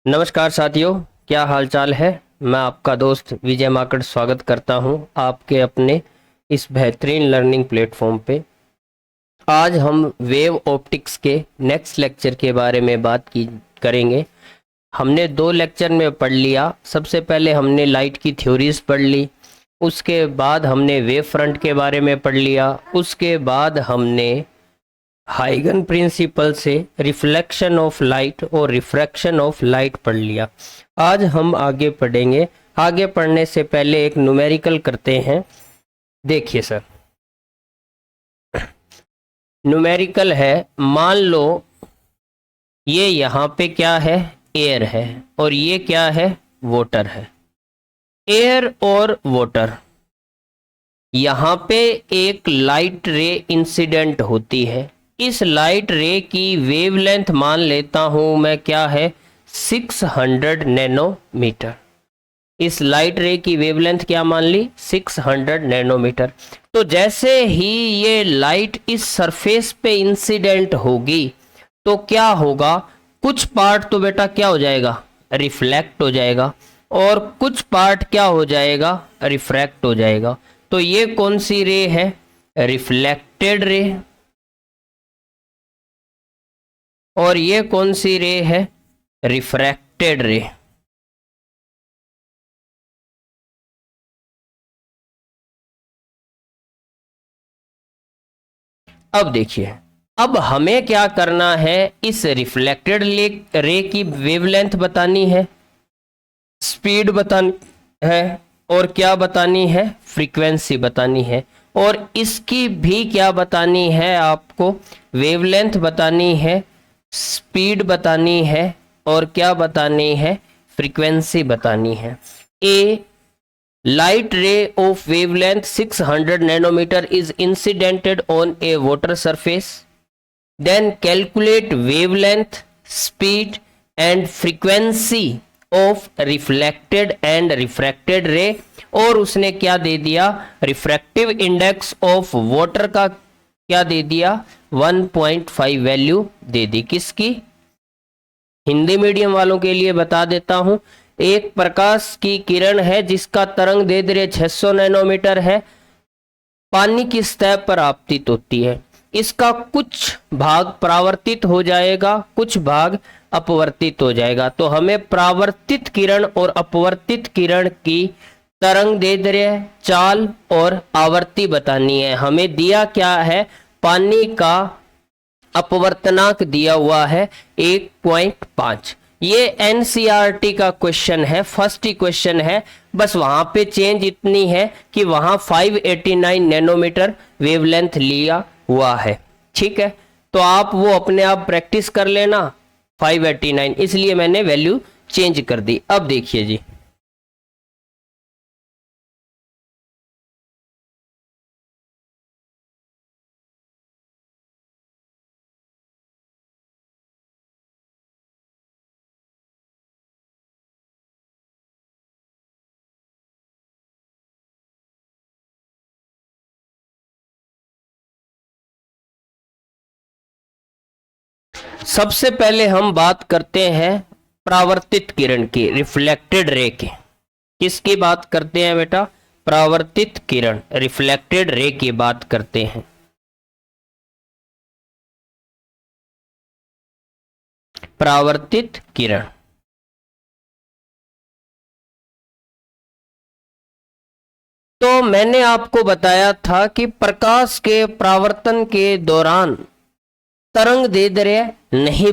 नमस्कार साथियों, क्या हाल चाल है। मैं आपका दोस्त विजय माकड़ स्वागत करता हूं आपके अपने इस बेहतरीन लर्निंग प्लेटफॉर्म पे। आज हम वेव ऑप्टिक्स के नेक्स्ट लेक्चर के बारे में बात की करेंगे। हमने 2 लेक्चर में पढ़ लिया। सबसे पहले हमने लाइट की थ्योरीज पढ़ ली, उसके बाद हमने वेव फ्रंट के बारे में पढ़ लिया, उसके बाद हमने हाइगन प्रिंसिपल से रिफ्लेक्शन ऑफ लाइट और रिफ्रैक्शन ऑफ लाइट पढ़ लिया। आज हम आगे पढ़ेंगे। आगे पढ़ने से पहले एक न्यूमेरिकल करते हैं। देखिए सर, न्यूमेरिकल है, मान लो ये यहाँ पे क्या है, एयर है, और ये क्या है, वाटर है। एयर और वाटर, यहाँ पे एक लाइट रे इंसिडेंट होती है। इस लाइट रे की वेवलेंथ मान लेता हूं मैं, क्या है, 600 नैनोमीटर। इस लाइट रे की वेवलेंथ क्या मान ली, 600 नैनोमीटर। तो जैसे ही ये लाइट इस सरफेस पे इंसिडेंट होगी तो क्या होगा, कुछ पार्ट तो बेटा क्या हो जाएगा, रिफ्लेक्ट हो जाएगा, और कुछ पार्ट क्या हो जाएगा, रिफ्रैक्ट हो जाएगा। तो ये कौन सी रे है, रिफ्लेक्टेड रे, और ये कौन सी रे है, रिफ्रैक्टेड रे। अब देखिए, अब हमें क्या करना है, इस रिफ्लेक्टेड रे की वेवलेंथ बतानी है, स्पीड बतानी है, और क्या बतानी है, फ्रीक्वेंसी बतानी है। और इसकी भी क्या बतानी है आपको, वेवलेंथ बतानी है, स्पीड बतानी है, और क्या बतानी है, फ्रीक्वेंसी बतानी है। ए light ray of wavelength 600 nanometer is incidented on a water surface. Then calculate wavelength, speed and frequency of reflected and refracted ray। और उसने क्या दे दिया, रिफ्रैक्टिव इंडेक्स ऑफ वाटर का क्या दे दिया, 1.5 वैल्यू दे दी। किसकी, हिंदी मीडियम वालों के लिए बता देता हूं। एक प्रकाश की किरण है जिसका तरंग दैर्ध्य 600 नैनोमीटर है, पानी की सतह पर आपतित होती है। इसका कुछ भाग परावर्तित हो जाएगा, कुछ भाग अपवर्तित हो जाएगा। तो हमें परावर्तित किरण और अपवर्तित किरण की तरंग दैर्ध्य, चाल और आवर्ती बतानी है। हमें दिया क्या है, पानी का अपवर्तनांक दिया हुआ है 1.5। ये एनसीईआरटी का क्वेश्चन है, फर्स्ट ही क्वेश्चन है। बस वहां पे चेंज इतनी है कि वहां 589 नैनोमीटर वेवलेंथ लिया हुआ है। ठीक है, तो आप वो अपने आप प्रैक्टिस कर लेना। 589 इसलिए मैंने वैल्यू चेंज कर दी। अब देखिए जी, सबसे पहले हम बात करते हैं परावर्तित किरण की, रिफ्लेक्टेड रे की। किसकी बात करते हैं बेटा, परावर्तित किरण, रिफ्लेक्टेड रे की बात करते हैं। परावर्तित किरण, तो मैंने आपको बताया था कि प्रकाश के परावर्तन के दौरान तरंग दैर्ध्य नहीं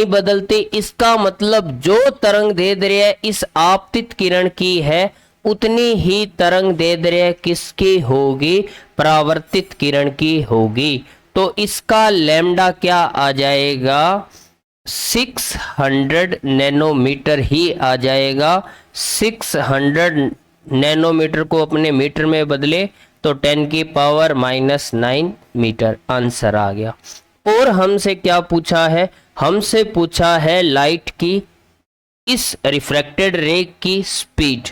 बदलती। इसका मतलब जो तरंग दैर्ध्य इस आपतित किरण की है उतनी ही तरंग दैर्ध्य किसकी होगी, परावर्तित किरण की होगी। तो इसका लैम्डा क्या आ जाएगा, 600 नैनोमीटर ही आ जाएगा। 600 नैनोमीटर को अपने मीटर में बदले तो 10 की पावर -9 मीटर आंसर आ गया। और हमसे क्या पूछा है, हमसे पूछा है लाइट की इस रिफ्रैक्टेड रे की स्पीड।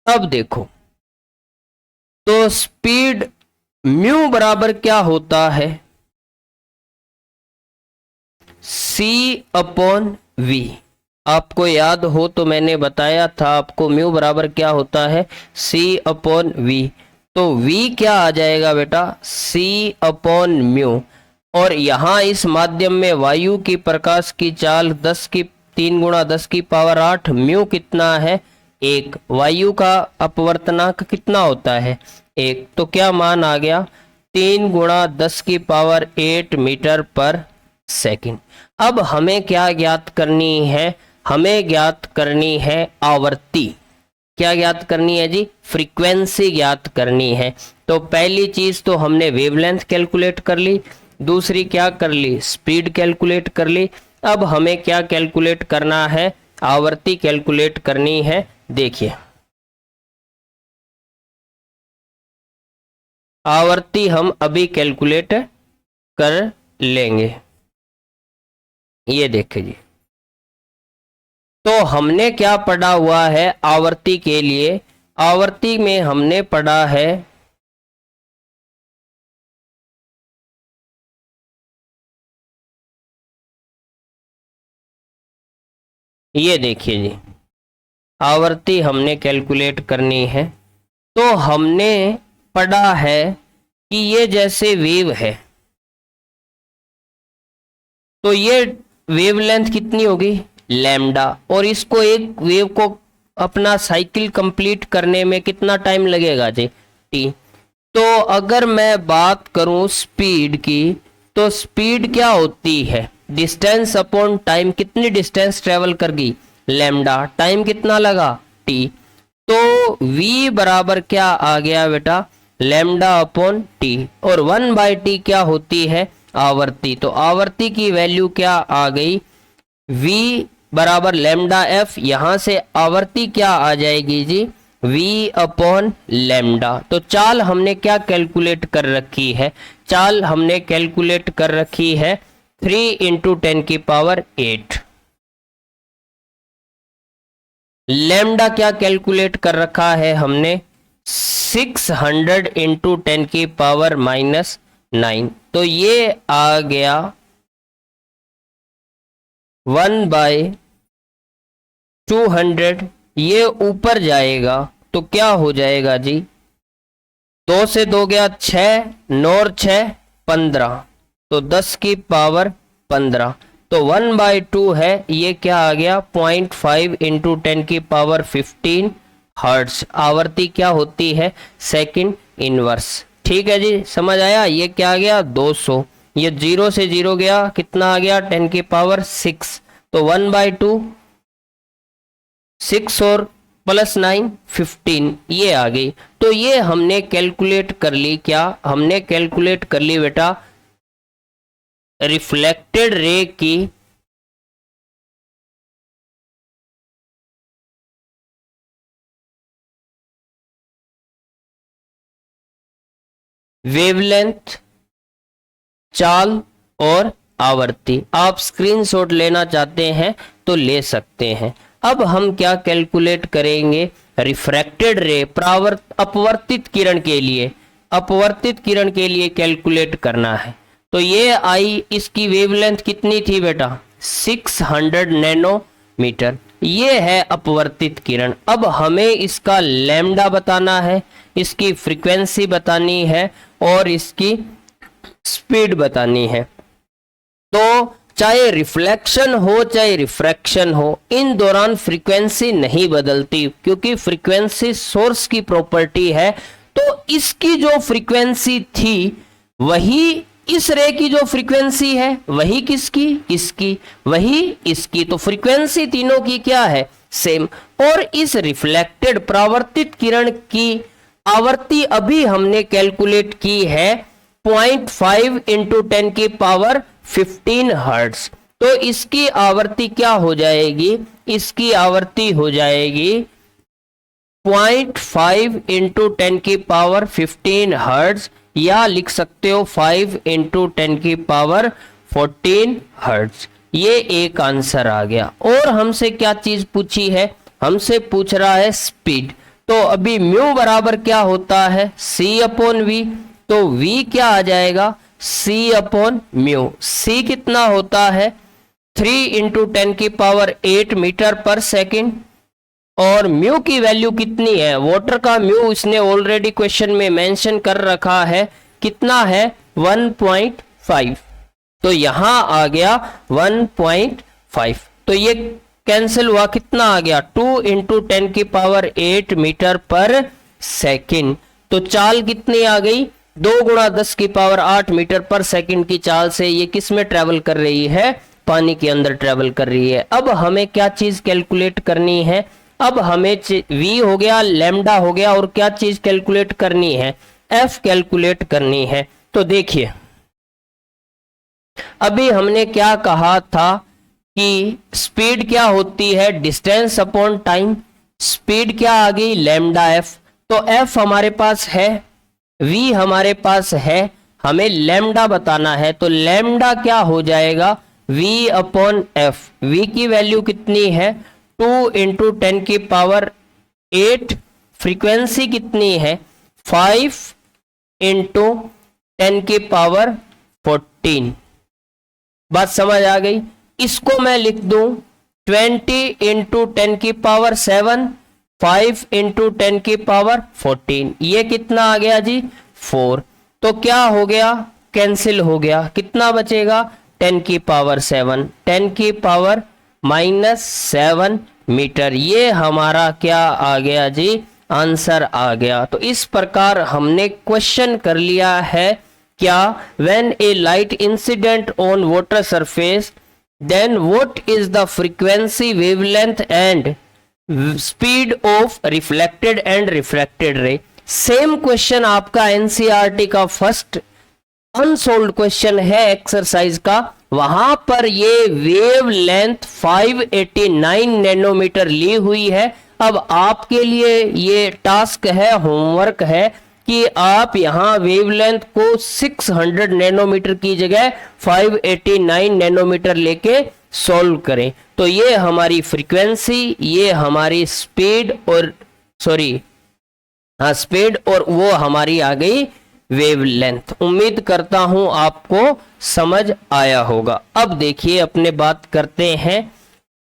अब देखो, तो स्पीड म्यू बराबर क्या होता है, C/V। आपको याद हो तो मैंने बताया था आपको म्यू बराबर क्या होता है, सी अपॉन वी। तो वी क्या आ जाएगा बेटा, सी अपॉन म्यू। और यहाँ इस माध्यम में वायु की प्रकाश की चाल 10 की 3 गुणा 10 की पावर 8, म्यू कितना है 1, वायु का अपवर्तनांक कितना होता है 1, तो क्या मान आ गया 3 गुणा 10 की पावर 8 मीटर पर सेकंड। अब हमें क्या ज्ञात करनी है, हमें ज्ञात करनी है आवर्ती। क्या ज्ञात करनी है जी, फ्रीक्वेंसी ज्ञात करनी है। तो पहली चीज तो हमने वेवलेंथ कैलकुलेट कर ली, दूसरी क्या कर ली, स्पीड कैलकुलेट कर ली। अब हमें क्या कैलकुलेट करना है, आवर्ती कैलकुलेट करनी है। देखिए आवर्ती हम अभी कैलकुलेट कर लेंगे। ये देखिए जी, तो हमने क्या पढ़ा हुआ है आवर्ती के लिए, आवर्ती में हमने पढ़ा है ये देखिए जी, आवर्ती हमने कैलकुलेट करनी है। तो हमने पढ़ा है कि ये जैसे वेव है, तो ये वेवलेंथ कितनी होगी लैम्डा, और इसको एक वेव को अपना साइकिल कंप्लीट करने में कितना टाइम लगेगा जी, टी। तो अगर मैं बात करूं स्पीड की, तो स्पीड क्या होती है, डिस्टेंस अपॉन टाइम, कितनी डिस्टेंस ट्रेवल कर गई लैम्डा, टाइम कितना लगा टी। तो v बराबर क्या आ गया बेटा, लैम्डा अपॉन टी, और 1/t क्या होती है आवर्ती। तो आवर्ती की वैल्यू क्या आ गई, v बराबर लैम्डा एफ, यहां से आवर्ती क्या आ जाएगी जी, v अपॉन लैम्डा। तो चाल हमने क्या कैलकुलेट कर रखी है, चाल हमने कैलकुलेट कर रखी है 3 × 10⁸। लैम्डा क्या कैलकुलेट कर रखा है हमने 600 × 10⁻⁹। तो ये आ गया 1/200, ये ऊपर जाएगा तो क्या हो जाएगा जी, 2 से 2 गया 6, 9 और 6 15, तो 10⁻15। तो 1/2 है, ये क्या आ गया 0.5 × 10⁻15 हर्ट्ज। आवर्ती क्या होती है सेकंड इनवर्स। ठीक है जी, समझ आया। ये क्या आ गया 200, ये 0 से 0 गया, कितना आ गया 10⁻6, तो 1/2 6 और +9 15, ये आ गई। तो ये हमने कैलकुलेट कर ली, क्या हमने कैलकुलेट कर ली बेटा रिफ्लेक्टेड रे की वेवलेंथ, चाल और आवर्ती। आप स्क्रीनशॉट लेना चाहते हैं तो ले सकते हैं। अब हम क्या कैलकुलेट करेंगे, रिफ्रैक्टेड रे अपवर्तित किरण के लिए, अपवर्तित किरण के लिए कैलकुलेट करना है। तो ये आई, इसकी वेवलेंथ कितनी थी बेटा 600 नैनोमीटर, ये है अपवर्तित किरण। अब हमें इसका लैम्डा बताना है, इसकी फ्रीक्वेंसी बतानी है और इसकी स्पीड बतानी है। तो चाहे रिफ्लेक्शन हो चाहे रिफ्रैक्शन हो, इन दौरान फ्रीक्वेंसी नहीं बदलती, क्योंकि फ्रीक्वेंसी सोर्स की प्रॉपर्टी है। तो इसकी जो फ्रीक्वेंसी थी वही इस रे की जो फ्रीक्वेंसी है, वही किसकी, इसकी, वही इसकी। तो फ्रीक्वेंसी तीनों की क्या है सेम। और इस रिफ्लेक्टेड परावर्तित किरण की आवर्ती अभी हमने कैलकुलेट की है 0.5 × 10⁻15 हर्ट्ज। तो इसकी आवर्ती क्या हो जाएगी, इसकी आवर्ती हो जाएगी 0.5 × 10⁻15 हर्ट्ज, या लिख सकते हो 5 × 10⁻14 हर्ट्ज। ये एक आंसर आ गया। और हमसे क्या चीज पूछी है, हमसे पूछ रहा है स्पीड। तो अभी म्यू बराबर क्या होता है c/v, तो v क्या आ जाएगा c/म्यू। c कितना होता है 3 इंटू 10⁸ मीटर पर सेकेंड। और म्यू की वैल्यू कितनी है, वाटर का म्यू इसने ऑलरेडी क्वेश्चन में मेंशन कर रखा है, कितना है 1.5। तो यहां आ गया 1.5। तो ये कैंसिल हुआ, कितना आ गया 2 इंटू 10⁸ मीटर पर सेकेंड। तो चाल कितनी आ गई, 2 गुणा 10⁸ मीटर पर सेकेंड की चाल से ये किस में ट्रेवल कर रही है, पानी के अंदर ट्रेवल कर रही है। अब हमें क्या चीज कैलकुलेट करनी है, अब हमें v हो गया, लैम्डा हो गया, और क्या चीज कैलकुलेट करनी है, f कैलकुलेट करनी है। तो देखिए अभी हमने क्या कहा था कि स्पीड क्या होती है, डिस्टेंस अपॉन टाइम। स्पीड क्या आ गई, लैम्डा f। तो f हमारे पास है, v हमारे पास है, हमें लैम्डा बताना है। तो लैम्डा क्या हो जाएगा, v अपॉन f। v की वैल्यू कितनी है 2 इंटू 10⁸। फ्रीक्वेंसी कितनी है 5 इंटू 10⁻14। बात समझ आ गई। इसको मैं लिख दूं 20 इंटू 10⁻7, 5 इंटू 10⁻14। ये कितना आ गया जी 4। तो क्या हो गया, कैंसिल हो गया, कितना बचेगा 10⁻7, 10⁻⁻7 मीटर। ये हमारा क्या आ गया जी, आंसर आ गया। तो इस प्रकार हमने क्वेश्चन कर लिया है क्या, when a light incident on water surface then what is the frequency, wavelength and speed of reflected and refracted ray. Same question आपका एनसीईआरटी का फर्स्ट अनसोल्व्ड क्वेश्चन है एक्सरसाइज का, वहां पर ये वेव लेंथ 589 नैनोमीटर ली हुई है। अब आपके लिए ये टास्क है, होमवर्क है कि आप यहां वेवलेंथ को 600 नैनोमीटर की जगह 589 नैनोमीटर लेके सॉल्व करें। तो ये हमारी फ्रीक्वेंसी, ये हमारी स्पीड और स्पीड और वो हमारी आ गई वेवलेंथ। उम्मीद करता हूं आपको समझ आया होगा। अब देखिए अपने बात करते हैं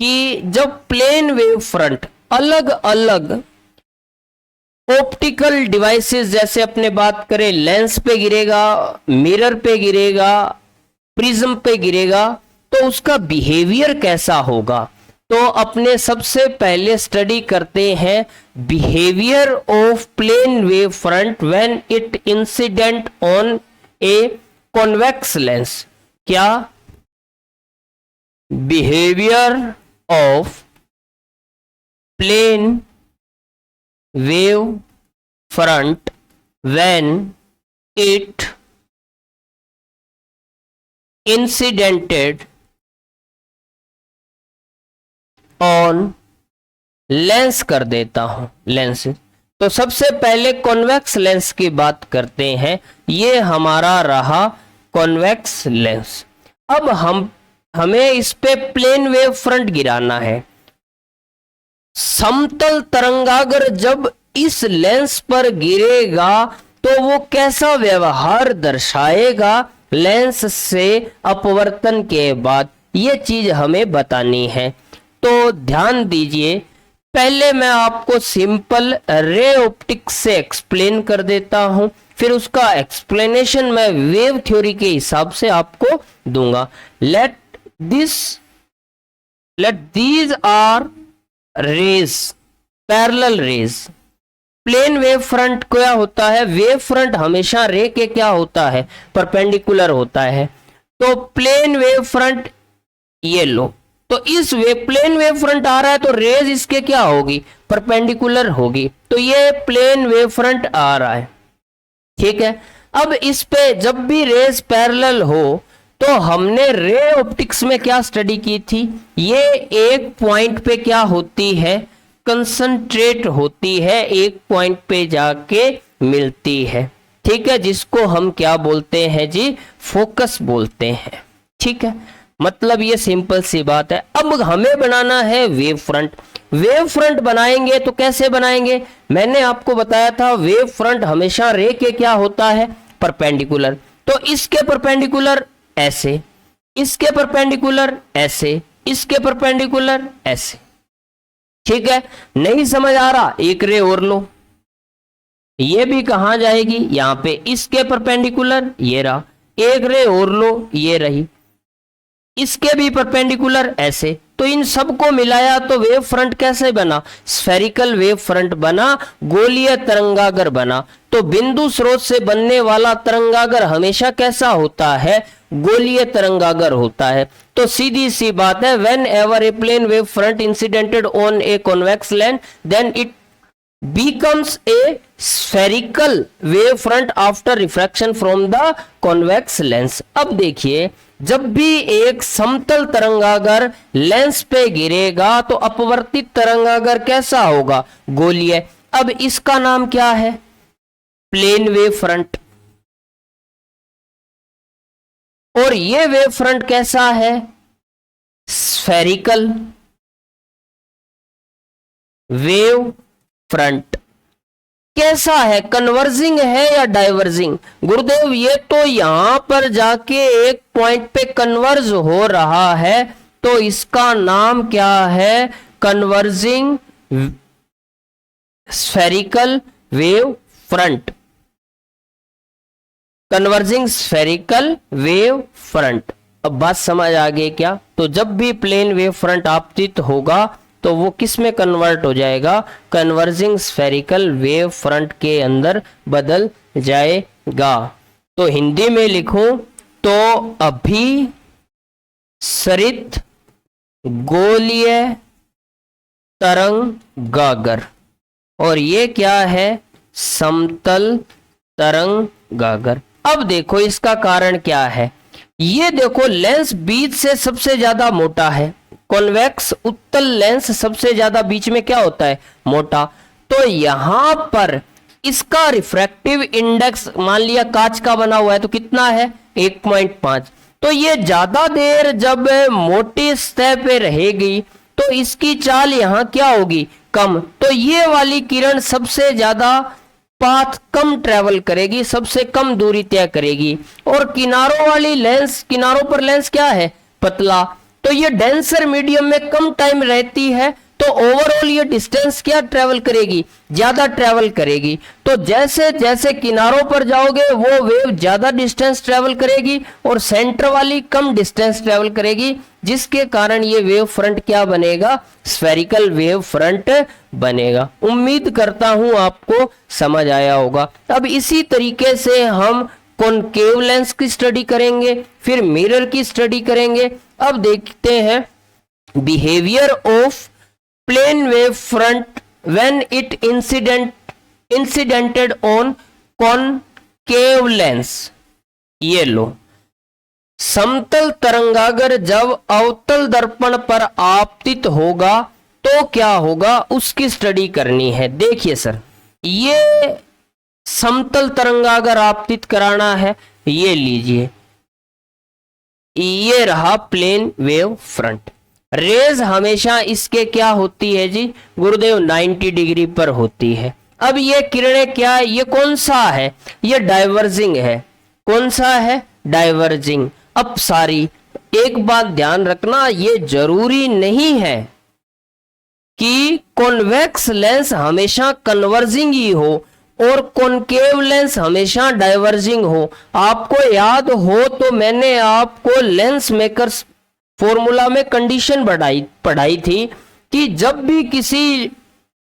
कि जब प्लेन वेव फ्रंट अलग अलग ऑप्टिकल डिवाइसेस, जैसे अपने बात करें लेंस पे गिरेगा, मिरर पे गिरेगा, प्रिज्म पे गिरेगा, तो उसका बिहेवियर कैसा होगा। तो अपने सबसे पहले स्टडी करते हैं behaviour of plane wave front when it incident on a convex lens. क्या, behaviour of plane wave front when it incidented on lens कर देता हूं, लेंस। तो सबसे पहले कॉन्वेक्स लेंस की बात करते हैं। ये हमारा रहा कॉन्वेक्स लेंस। अब हमें इस पे प्लेन वेव फ्रंट गिराना है। समतल तरंगागर जब इस लेंस पर गिरेगा तो वो कैसा व्यवहार दर्शाएगा लेंस से अपवर्तन के बाद, ये चीज हमें बतानी है। तो ध्यान दीजिए, पहले मैं आपको सिंपल रे ऑप्टिक्स से एक्सप्लेन कर देता हूं, फिर उसका एक्सप्लेनेशन मैं वेव थ्योरी के हिसाब से आपको दूंगा। Let these are rays, parallel rays. Plane wave front क्या होता है, वेव फ्रंट हमेशा रे के क्या होता है, परपेंडिकुलर होता है। तो प्लेन वेव फ्रंट ये लो, तो इस प्लेन वेव फ्रंट आ रहा है तो रेज इसके क्या होगी, परपेंडिकुलर होगी। तो ये प्लेन वेव फ्रंट आ रहा है, ठीक है। अब इस पे जब भी रेज पैरेलल हो तो हमने रे ऑप्टिक्स में क्या स्टडी की थी, ये एक पॉइंट पे क्या होती है, कंसंट्रेट होती है, एक पॉइंट पे जाके मिलती है, ठीक है, जिसको हम क्या बोलते हैं जी, फोकस बोलते हैं, ठीक है। मतलब ये सिंपल सी बात है। अब हमें बनाना है वेव फ्रंट। वेव फ्रंट बनाएंगे तो कैसे बनाएंगे, मैंने आपको बताया था वेव फ्रंट हमेशा रे के क्या होता है, परपेंडिकुलर। तो इसके परपेंडिकुलर ऐसे, इसके परपेंडिकुलर ऐसे, इसके परपेंडिकुलर ऐसे। ठीक है, नहीं समझ आ रहा, एक रे और लो, ये भी कहां जाएगी, यहां पे इसके परपेंडिकुलर, ये रहा, एक रे और लो, ये रही, इसके भी परपेंडिकुलर ऐसे। तो इन सबको मिलाया तो वेव फ्रंट कैसे बना, स्फेरिकल वेव फ्रंट बना, गोलीय तरंगागर बना। तो बिंदु स्रोत से बनने वाला तरंगागर हमेशा कैसा होता है, गोलीय तरंगागर होता है। तो सीधी सी बात है, whenever a plane wave front incidented on a convex lens then it becomes a spherical wave front after refraction from the convex lens। अब देखिए, जब भी एक समतल तरंगागर लेंस पे गिरेगा तो अपवर्तित तरंगागर कैसा होगा, गोलीय। अब इसका नाम क्या है, प्लेन वेव फ्रंट। और ये वेव फ्रंट कैसा है, स्फेरिकल वेव फ्रंट। कैसा है, कन्वर्जिंग है या डाइवर्जिंग, गुरुदेव ये तो यहां पर जाके एक पॉइंट पे कन्वर्ज हो रहा है, तो इसका नाम क्या है, converging spherical wave front, converging spherical wave front. अब बात समझ आ गई क्या। तो जब भी प्लेन वेव फ्रंट आपतित होगा तो वो किस में कन्वर्ट हो जाएगा, कन्वर्जिंग स्फेरिकल वेव फ्रंट के अंदर बदल जाएगा। तो हिंदी में लिखूं तो अभी सरित गोलीय तरंगागर, और ये क्या है, समतल तरंगागर। अब देखो इसका कारण क्या है, ये देखो लेंस बीच से सबसे ज्यादा मोटा है, कॉन्वेक्स उत्तल लेंस सबसे ज्यादा बीच में क्या होता है, मोटा। तो यहां पर इसका रिफ्रैक्टिव इंडेक्स मान लिया कांच का बना हुआ है तो कितना है, 1.5। तो ये ज्यादा देर जब मोटी सतह पे रहेगी तो इसकी चाल यहां क्या होगी, कम। तो ये वाली किरण सबसे ज्यादा पाथ कम ट्रेवल करेगी, सबसे कम दूरी तय करेगी। और किनारों वाली लेंस, किनारों पर लेंस क्या है, पतला, तो ये डेंसर मीडियम में कम टाइम रहती है, तो ओवरऑल ये डिस्टेंस क्या ट्रेवल करेगी, ज्यादा ट्रेवल करेगी। तो जैसे जैसे किनारों पर जाओगे वो वेव ज्यादा डिस्टेंस ट्रेवल करेगी और सेंटर वाली कम डिस्टेंस ट्रेवल करेगी, जिसके कारण ये वेव फ्रंट क्या बनेगा, स्फेरिकल वेव फ्रंट बनेगा। उम्मीद करता हूं आपको समझ आया होगा। अब इसी तरीके से हम कॉनकेव लेंस की स्टडी करेंगे, फिर मिरर की स्टडी करेंगे। अब देखते हैं behaviour of plane wave front when it incidented on concave lens. ये लो, समतल तरंगागर जब अवतल दर्पण पर आपतित होगा तो क्या होगा, उसकी स्टडी करनी है। देखिए सर, ये समतल तरंगागर आपतित कराना है, ये लीजिए, ये रहा प्लेन वेव फ्रंट। रेज हमेशा इसके क्या होती है जी, गुरुदेव 90 डिग्री पर होती है। अब ये किरणें क्या है, ये कौन सा है, ये डाइवर्जिंग है। कौन सा है, डाइवर्जिंग। अब सारी एक बात ध्यान रखना, ये जरूरी नहीं है कि कॉन्वेक्स लेंस हमेशा कन्वर्जिंग ही हो और कॉनकेव लेंस हमेशा डाइवर्जिंग हो। आपको याद हो तो मैंने आपको लेंस मेकर्स फॉर्मूला में कंडीशन पढ़ाई थी कि जब भी किसी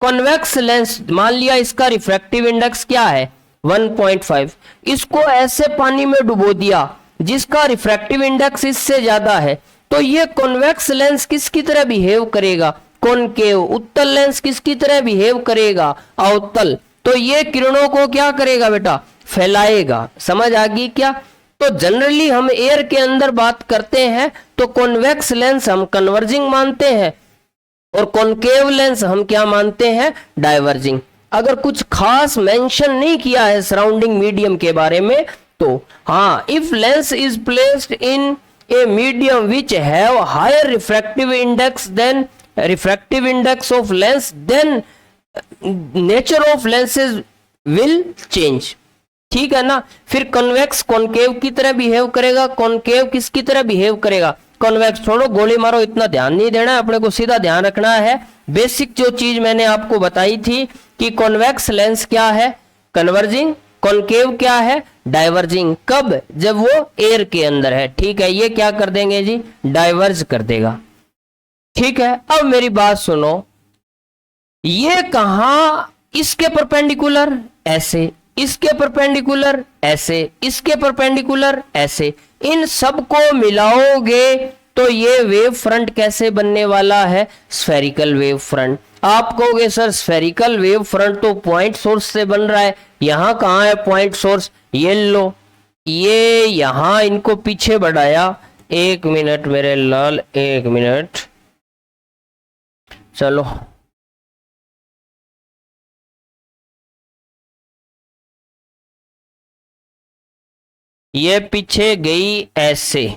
कॉन्वेक्स लेंस, मान लिया इसका रिफ्रैक्टिव इंडेक्स क्या है 1.5, इसको ऐसे पानी में डुबो दिया जिसका रिफ्रैक्टिव इंडेक्स इससे ज्यादा है, तो ये कॉन्वेक्स लेंस किसकी तरह बिहेव करेगा, कॉनकेव। उत्तल लेंस किसकी तरह बिहेव करेगा, अवतल। तो ये किरणों को क्या करेगा बेटा, फैलाएगा। समझ आ गई क्या। तो जनरली हम एयर के अंदर बात करते हैं तो कॉन्वेक्स लेंस हम कन्वर्जिंग मानते हैं और कॉनकेव लेंस हम क्या मानते हैं, डाइवर्जिंग। अगर कुछ खास मेंशन नहीं किया है सराउंडिंग मीडियम के बारे में तो हाँ, if lens is placed in a medium which have higher refractive index then refractive index of lens, then nature of lenses will change. ठीक है ना। फिर कॉन्वेक्स कॉनकेव की तरह बिहेव करेगा, कॉनकेव किसकी तरह बिहेव करेगा, कॉन्वेक्स। छोड़ो गोली मारो, इतना ध्यान नहीं देना है अपने को, सीधा ध्यान रखना है बेसिक जो चीज मैंने आपको बताई थी कि कॉन्वेक्स लेंस क्या है, कन्वर्जिंग, कॉनकेव क्या है, डाइवर्जिंग। कब, जब वो एयर के अंदर है, ठीक है। ये क्या कर देंगे जी, डाइवर्ज कर देगा, ठीक है। अब मेरी बात सुनो, ये कहां, इसके परपेंडिकुलर ऐसे, इसके परपेंडिकुलर ऐसे, इसके परपेंडिकुलर ऐसे, इन सबको मिलाओगे तो ये वेव फ्रंट कैसे बनने वाला है, स्फेरिकल वेव फ्रंट। आप कहोगे सर स्फेरिकल वेव फ्रंट तो पॉइंट सोर्स से बन रहा है, यहां कहां है पॉइंट सोर्स, ये लो, ये यहां इनको पीछे बढ़ाया, एक मिनट मेरे लाल, एक मिनट, चलो ये पीछे गई ऐसे,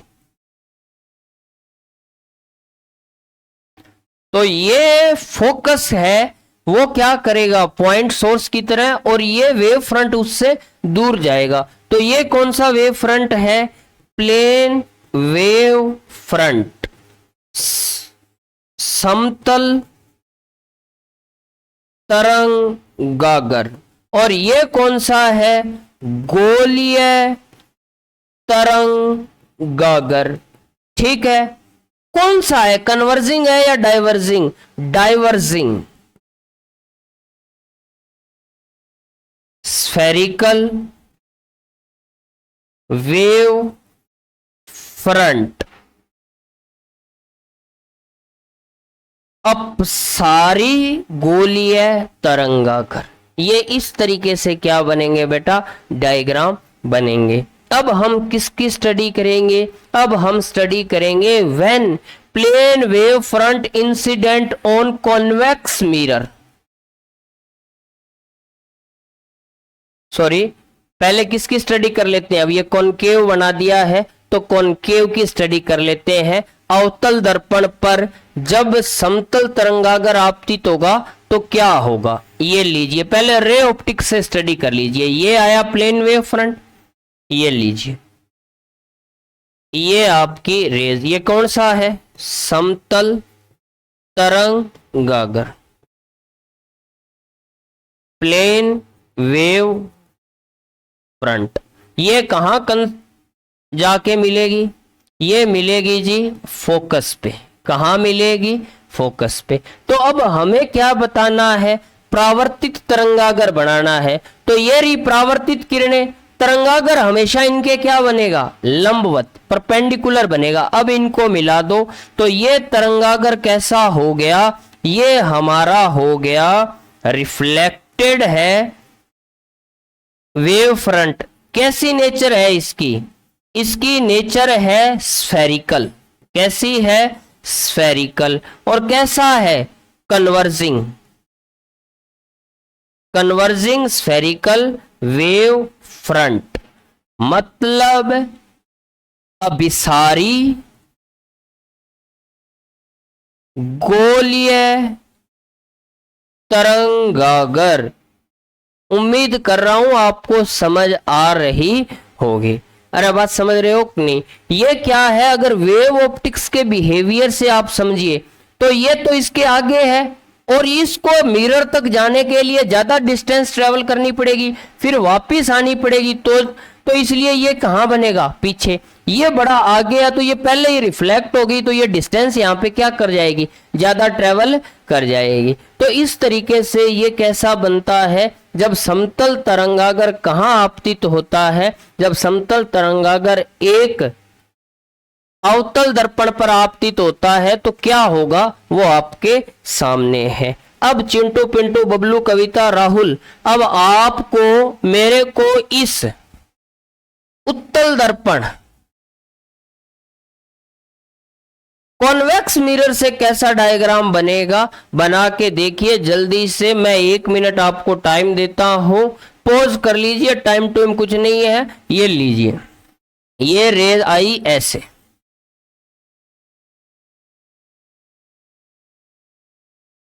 तो ये फोकस है, वो क्या करेगा पॉइंट सोर्स की तरह, और ये वेव फ्रंट उससे दूर जाएगा। तो ये कौन सा वेव फ्रंट है, प्लेन वेव फ्रंट, समतल तरंगागर। और ये कौन सा है, गोलीय तरंगागर, ठीक है। कौन सा है, कन्वर्जिंग है या diverging, diverging. Spherical wave front अपसारी गोलीय तरंगाकार, ये इस तरीके से क्या बनेंगे बेटा, डायग्राम बनेंगे। अब हम किसकी स्टडी करेंगे, अब हम स्टडी करेंगे when plane wave front incident on convex mirror, sorry पहले किसकी स्टडी कर लेते हैं, अब ये कॉनकेव बना दिया है तो कॉनकेव की स्टडी कर लेते हैं। अवतल दर्पण पर जब समतल तरंगागर आपतित होगा तो क्या होगा, ये लीजिए, पहले रे ऑप्टिक्स से स्टडी कर लीजिए। ये आया प्लेन वेव फ्रंट, ये लीजिए, ये आपकी रेज, ये कौन सा है, समतल तरंगागर, प्लेन वेव फ्रंट। ये कहां जाके मिलेगी, ये मिलेगी जी फोकस पे, कहां मिलेगी, फोकस पे। तो अब हमें क्या बताना है, परावर्तित तरंगागर बनाना है। तो ये रही परावर्तित किरणें, तरंगागर हमेशा इनके क्या बनेगा, लंबवत, परपेंडिकुलर बनेगा। अब इनको मिला दो तो ये तरंगागर कैसा हो गया, ये हमारा हो गया रिफ्लेक्टेड है वेव फ्रंट। कैसी नेचर है इसकी, इसकी नेचर है स्फेरिकल, कैसी है, स्फेरिकल। और कैसा है, converging, converging spherical wave front, मतलब अभिसारी गोलीय तरंगागर। उम्मीद कर रहा हूं आपको समझ आ रही होगी। अरे बात समझ रहे हो कि नहीं, ये क्या है, अगर वेव ऑप्टिक्स के बिहेवियर से आप समझिए तो ये तो इसके आगे है और इसको मिरर तक जाने के लिए ज्यादा डिस्टेंस ट्रेवल करनी पड़ेगी, फिर वापस आनी पड़ेगी, तो इसलिए ये कहां बनेगा, पीछे। ये बड़ा आगे है तो ये पहले ही रिफ्लेक्ट होगी, तो ये डिस्टेंस यहाँ पे क्या कर जाएगी, ज्यादा ट्रेवल कर जाएगी। तो इस तरीके से ये कैसा बनता है, जब समतल तरंगागर कहां आपतित होता है, जब समतल तरंगागर एक अवतल दर्पण पर आपतित होता है तो क्या होगा, वो आपके सामने है। अब चिंटू पिंटू बबलू कविता राहुल, अब आपको मेरे को इस उत्तल दर्पण कॉन्वेक्स मिरर से कैसा डायग्राम बनेगा, बना के देखिए जल्दी से। मैं 1 मिनट आपको टाइम देता हूं, पॉज कर लीजिए, टाइम टूम कुछ नहीं है। ये लीजिए, ये रेज आई ऐसे,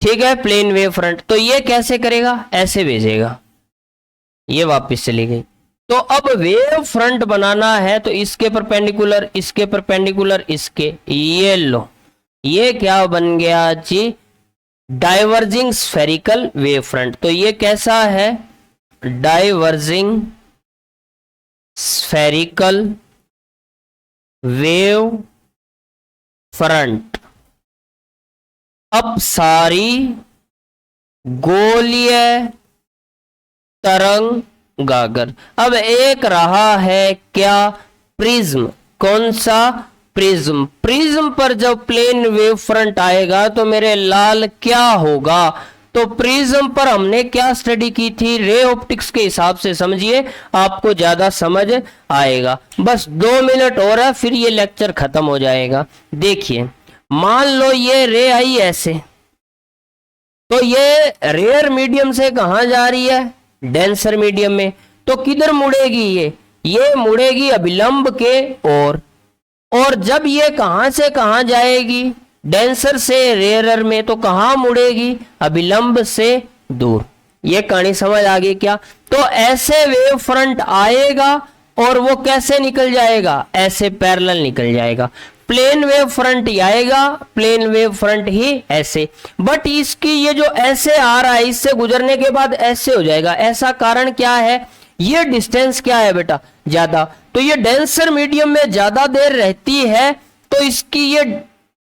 ठीक है, प्लेन वेव फ्रंट। तो ये कैसे करेगा, ऐसे भेजेगा, ये वापस चली गई। तो अब वेव फ्रंट बनाना है तो इसके परपेंडिकुलर, इसके परपेंडिकुलर, इसके, ये लो, ये क्या बन गया जी, डाइवर्जिंग स्फेरिकल वेव फ्रंट। तो ये कैसा है, डाइवर्जिंग स्फेरिकल वेव फ्रंट। अब सारी गोलीय तरंगागर। अब एक रहा है क्या, प्रिज्म। कौन सा, प्रिज्म। प्रिज्म पर जब प्लेन वेव फ्रंट आएगा तो मेरे लाल क्या होगा, तो प्रिज्म पर हमने क्या स्टडी की थी, रे ऑप्टिक्स के हिसाब से समझिए, आपको ज्यादा समझ आएगा। बस 2 मिनट और है फिर ये लेक्चर खत्म हो जाएगा। देखिए मान लो ये रे आई ऐसे, तो ये रेयर मीडियम से कहां जा रही है, डेंसर मीडियम में, तो किधर मुड़ेगी ये मुड़ेगी अभिलंब के और जब ये कहां से कहां जाएगी, डेंसर से रेयरर में, तो कहां मुड़ेगी, अभिलंब से दूर। ये कहानी समझ आ गई क्या। तो ऐसे वेव फ्रंट आएगा और वो कैसे निकल जाएगा, ऐसे पैरेलल निकल जाएगा। प्लेन वेव फ्रंट ही आएगा, प्लेन वेव फ्रंट ही ऐसे, बट इसकी ये जो ऐसे आ रहा है इससे गुजरने के बाद ऐसे हो जाएगा। ऐसा कारण क्या है, ये डिस्टेंस क्या है बेटा, ज्यादा, तो ये डेंसर मीडियम में ज्यादा देर रहती है तो इसकी ये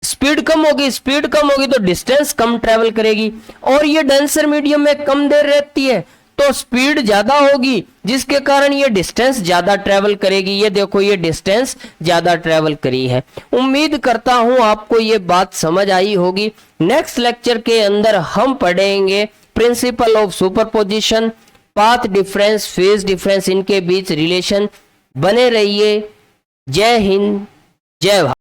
स्पीड कम होगी, स्पीड कम होगी तो डिस्टेंस कम ट्रेवल करेगी, और ये डेंसर मीडियम में कम देर रहती है तो स्पीड ज्यादा होगी, जिसके कारण ये डिस्टेंस ज्यादा ट्रेवल करेगी। ये देखो ये डिस्टेंस ज्यादा ट्रेवल करी है। उम्मीद करता हूं आपको ये बात समझ आई होगी। नेक्स्ट लेक्चर के अंदर हम पढ़ेंगे principle of superposition, path difference, phase difference, इनके बीच रिलेशन। बने रहिए। जय हिंद, जय भारत।